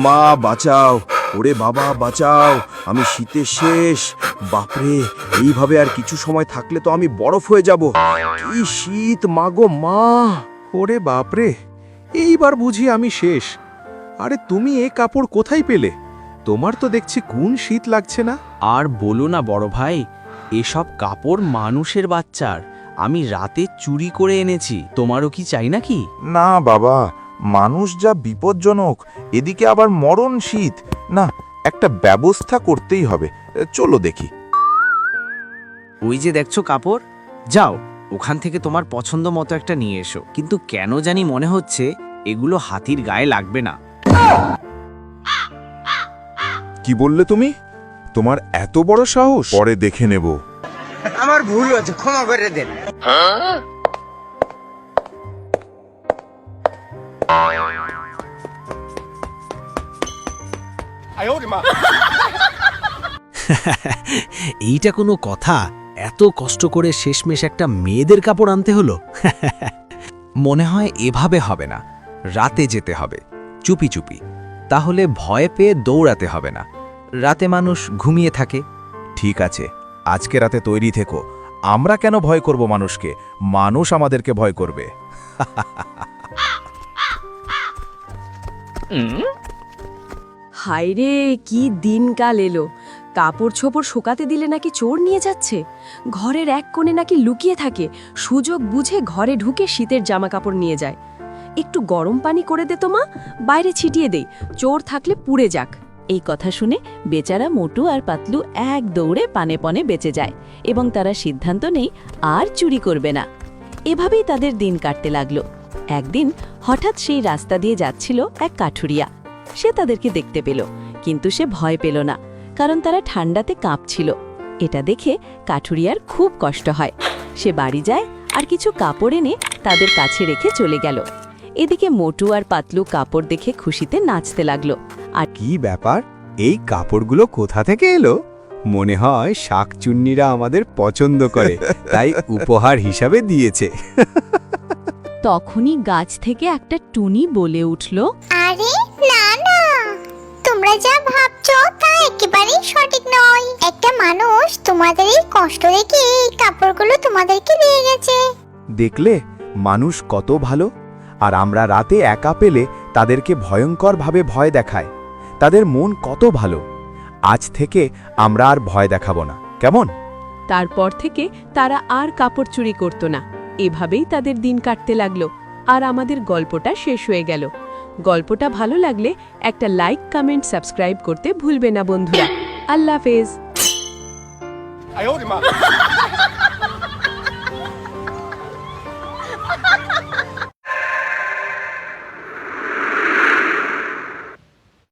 মা বাঁচাও, ওরে বাবা বাঁচাও, আমি শীতে শেষ। বাপরে, এইভাবে আর কিছু সময় থাকলে তো আমি বরফ হয়ে যাব। কি শীত মাগো মা! ওরে বাপরে, এইবার বুঝি আমি শেষ। আরে তুমি এ কাপড় কোথায় পেলে? তোমার তো দেখছি কোন শীত লাগছে না। আর বলো না বড় ভাই, এসব কাপড় মানুষের বাচ্চার আমি রাতে চুরি করে এনেছি। তোমারও কি চাই নাকি? না বাবা, মানুষ যা বিপজ্জনক, এদিকে আবার মরণ শীত। না, একটা ব্যবস্থা করতেই হবে। চলো দেখি। ওই যে দেখছো কাপড়, যাও ওখান থেকে তোমার পছন্দ মতো একটা নিয়ে এসো। কিন্তু কেন জানি মনে হচ্ছে এগুলো হাতির গায়ে লাগবে না। কি বললে তুমি? তোমার এত বড় সাহস? পরে দেখে নেব। আমার ভুল হয়েছে, ক্ষমা করে দেন। এইটা কোনো কথা? এত কষ্ট করে শেষমেশ একটা মেয়েদের কাপড় আনতে হলো। মনে হয় এভাবে হবে না, রাতে যেতে হবে, চুপি চুপি। তাহলে ভয় পেয়ে দৌড়াতে হবে না। রাতে মানুষ ঘুমিয়ে থাকে। ঠিক আছে, আজকে রাতে তৈরি থেকো। আমরা কেন ভয় করব মানুষকে? মানুষ আমাদেরকে ভয় করবে। হায়রে, কি দিনকাল এলো! কাপড় ছোপড় শোকাতে দিলে নাকি চোর নিয়ে যাচ্ছে। ঘরের এক কোণে নাকি লুকিয়ে থাকে, সুযোগ বুঝে ঘরে ঢুকে শীতের জামা কাপড় নিয়ে যায়। একটু গরম পানি করে দে তো মা, বাইরে ছিটিয়ে দেই, চোর থাকলে পুড়ে যাক। এই কথা শুনে বেচারা মোটু আর পাতলু এক দৌড়ে পানে পনে বেঁচে যায় এবং তারা সিদ্ধান্ত নেই আর চুরি করবে না। এভাবেই তাদের দিন কাটতে লাগলো। একদিন হঠাৎ সেই রাস্তা দিয়ে যাচ্ছিল এক কাঠুরিয়া। সে তাদেরকে দেখতে পেল, কিন্তু সে ভয় পেল না, কারণ তারা ঠান্ডাতে কাঁপছিল। এটা দেখে কাঠুরিয়ার খুব কষ্ট হয়। সে বাড়ি যায় আর কিছু কাপড় এনে তাদের কাছে রেখে চলে গেল। এদিকে মোটু আর পাতলু কাপড় দেখে খুশিতে নাচতে লাগলো। আর কি ব্যাপার, এই কাপড়গুলো কোথা থেকে এলো? মনে হয় শাকচুন্নিরা আমাদের পছন্দ করে, তাই উপহার হিসাবে দিয়েছে। তখনই গাছ থেকে একটা টুনি বলে উঠল, আরে না না, তোমরা যা ভাবছো তা একেবারেই সঠিক নয়। একটা মানুষ তোমাদের এই কষ্ট দেখে এই কাপড়গুলো তোমাদেরকে দিয়ে গেছে। দেখলে মানুষ কত ভালো। আর আমরা রাতে একা পেলে তাদেরকে ভয়ঙ্করভাবে ভয় দেখায়। তাদের মন কত ভালো। আজ থেকে আমরা আর ভয় দেখাবো না, কেমন? তারপর থেকে তারা আর কাপড় চুরি করত না। এভাবেই তাদের দিন কাটতে লাগলো। আর আমাদের গল্পটা শেষ হয়ে গেল। গল্পটা ভালো লাগলে একটা লাইক, কমেন্ট, সাবস্ক্রাইব করতে ভুলবে না বন্ধুরা। আল্লাহ হাফেজ।